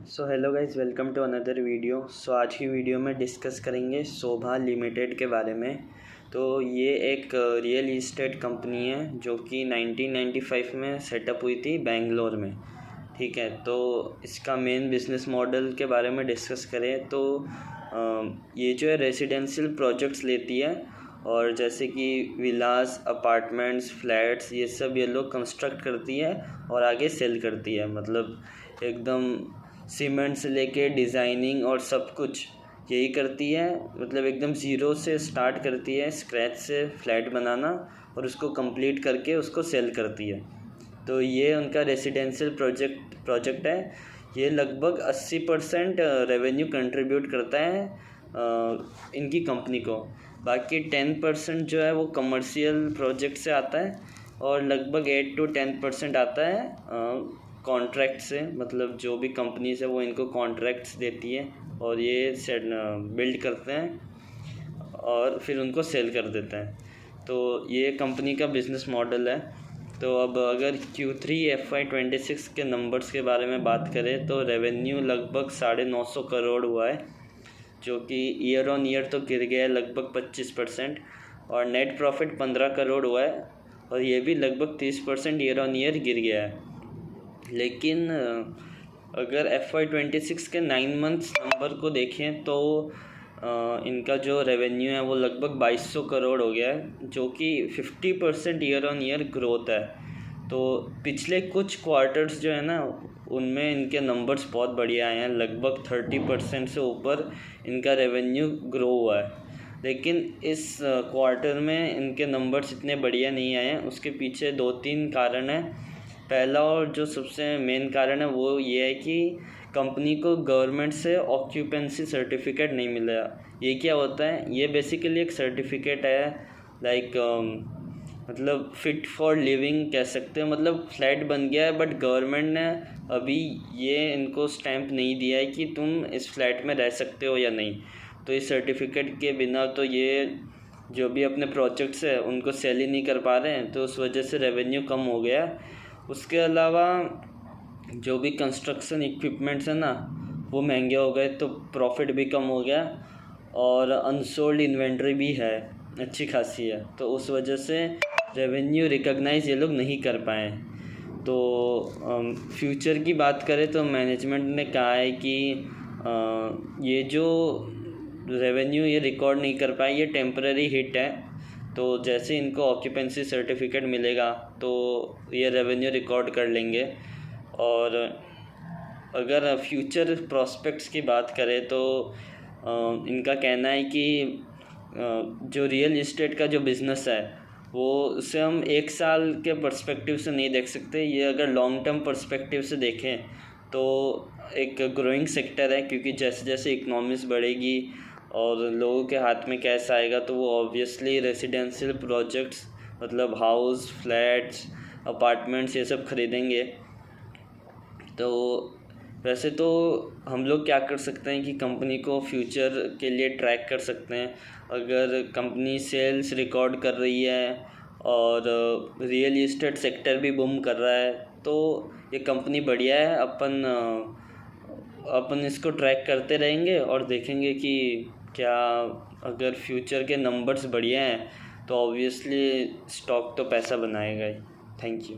So hello guys, welcome to another video. आज की video में डिस्कस करेंगे शोभा लिमिटेड के बारे में। तो ये एक रियल इस्टेट कंपनी है जो कि 1995 में सेटअप हुई थी बेंगलोर में। ठीक है, तो इसका मेन बिजनेस मॉडल के बारे में डिस्कस करें तो ये जो है रेजिडेंशियल प्रोजेक्ट्स लेती है, और जैसे कि विलास, अपार्टमेंट्स, फ्लैट्स, ये सब ये लोग कंस्ट्रक्ट करती है और आगे सेल करती है। मतलब एकदम सीमेंट से लेके डिज़ाइनिंग और सब कुछ यही करती है। मतलब एकदम ज़ीरो से स्टार्ट करती है, स्क्रैच से फ्लैट बनाना, और उसको कंप्लीट करके उसको सेल करती है। तो ये उनका रेजिडेंशियल प्रोजेक्ट है। ये लगभग 80% रेवेन्यू कंट्रीब्यूट करता है इनकी कंपनी को। बाकी 10% जो है वो कमर्शियल प्रोजेक्ट से आता है, और लगभग 8 to 10% आता है कॉन्ट्रैक्ट से। मतलब जो भी कंपनीज है वो इनको कॉन्ट्रैक्ट्स देती है और ये बिल्ड करते हैं और फिर उनको सेल कर देते हैं। तो ये कंपनी का बिज़नेस मॉडल है। तो अब अगर Q3 FY26 के नंबर्स के बारे में बात करें तो रेवेन्यू लगभग 950 करोड़ हुआ है, जो कि ईयर ऑन ईयर तो गिर गया है लगभग 25%। और नेट प्रॉफिट 15 करोड़ हुआ है, और ये भी लगभग 30% ईयर ऑन ईयर गिर गया है। लेकिन अगर FY26 के 9 मंथ्स नंबर को देखें तो इनका जो रेवेन्यू है वो लगभग 2200 करोड़ हो गया है, जो कि 50% ईयर ऑन ईयर ग्रोथ है। तो पिछले कुछ क्वार्टर्स जो है ना, उनमें इनके नंबर्स बहुत बढ़िया आए हैं। लगभग 30% से ऊपर इनका रेवेन्यू ग्रो हुआ है। लेकिन इस क्वार्टर में इनके नंबर्स इतने बढ़िया नहीं आए हैं। उसके पीछे 2-3 कारण हैं। पहला और जो सबसे मेन कारण है वो ये है कि कंपनी को गवर्नमेंट से ऑक्यूपेंसी सर्टिफिकेट नहीं मिला। ये क्या होता है? ये बेसिकली एक सर्टिफिकेट है, लाइक मतलब फिट फॉर लिविंग कह सकते हो। मतलब फ्लैट बन गया है, बट गवर्नमेंट ने अभी ये इनको स्टैंप नहीं दिया है कि तुम इस फ्लैट में रह सकते हो या नहीं। तो इस सर्टिफिकेट के बिना तो ये जो भी अपने प्रोजेक्ट्स है उनको सेल ही नहीं कर पा रहे हैं, तो उस वजह से रेवेन्यू कम हो गया। उसके अलावा जो भी कंस्ट्रक्शन इक्विपमेंट्स है ना, वो महंगे हो गए, तो प्रॉफिट भी कम हो गया, और अनसोल्ड इन्वेंट्री भी है अच्छी खासी है। तो उस वजह से रेवेन्यू रिकॉग्नाइज ये लोग नहीं कर पाए। तो फ्यूचर की बात करें तो मैनेजमेंट ने कहा है कि ये जो रेवेन्यू ये रिकॉर्ड नहीं कर पाए, ये टेम्पररी हिट है। तो जैसे इनको ऑक्यूपेंसी सर्टिफिकेट मिलेगा तो ये रेवेन्यू रिकॉर्ड कर लेंगे। और अगर फ्यूचर प्रोस्पेक्ट्स की बात करें तो इनका कहना है कि जो रियल इस्टेट का जो बिज़नेस है वो उसे हम 1 साल के पर्सपेक्टिव से नहीं देख सकते। ये अगर लॉन्ग टर्म पर्सपेक्टिव से देखें तो एक ग्रोइंग सेक्टर है, क्योंकि जैसे जैसे इकनॉमीज़ बढ़ेगी और लोगों के हाथ में कैश आएगा तो वो ऑब्वियसली रेजिडेंशियल प्रोजेक्ट्स, मतलब हाउस, फ्लैट्स, अपार्टमेंट्स, ये सब खरीदेंगे। तो वैसे तो हम लोग क्या कर सकते हैं कि कंपनी को फ्यूचर के लिए ट्रैक कर सकते हैं। अगर कंपनी सेल्स रिकॉर्ड कर रही है और रियल इस्टेट सेक्टर भी बूम कर रहा है तो ये कंपनी बढ़िया है। अपन इसको ट्रैक करते रहेंगे और देखेंगे कि क्या अगर फ्यूचर के नंबर्स बढ़िया हैं तो ऑब्वियसली स्टॉक तो पैसा बनाएगा ही। Thank you.